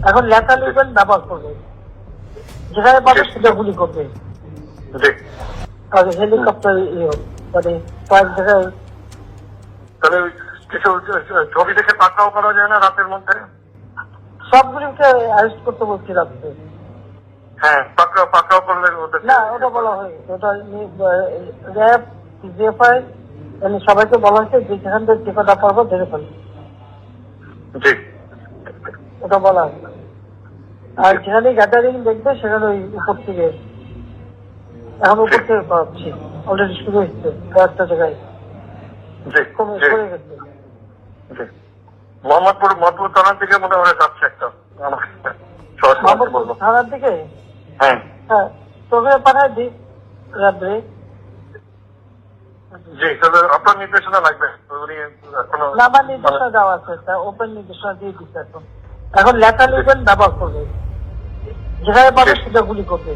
এখন লেখা লিখবেন, ব্যবহার করবে, যেখানে পাবে সেটা গুলি করবে। আর হেলিকপ্টার মানে কয়েক জায়গায়। তাহলে কিছু ছবি দেখে পাকড়াও করা যায় না রাতের মধ্যে? সবগুলিকে অ্যারেস্ট করতে বলছি রাত্রে। হ্যাঁ, পাকড়াও করলে না, ওটা বলা হয়, ওটা র্যাব জিএফআই সবাইকে বলা হয়েছে যে যেখান থেকে যে কটা পারবো ধরে ফেলবে, ওটা বলা হয়। আর যেখানে গ্যাদারিং দেখবে সেখানে ওই উপর থেকে, এখন উপর থেকে পাচ্ছি, অলরেডি শুরু হচ্ছে কয়েকটা জায়গায় কমে গেছে। মোহাম্মদপুর থানার দিকে মনে হয় যাচ্ছে একটা থানার দিকে। হ্যাঁ, তোকে পাঠায় দিই রাত্রে। জি, তাহলে আপনার নির্দেশনা লাগবে। আমার নির্দেশনা দেওয়া আছে, ওপেন নির্দেশনা দিয়ে দিচ্ছে। এখন লেখা লিখবেন, ব্যবহার করবে, যেখানে পাবে সেটা গুলি করবে।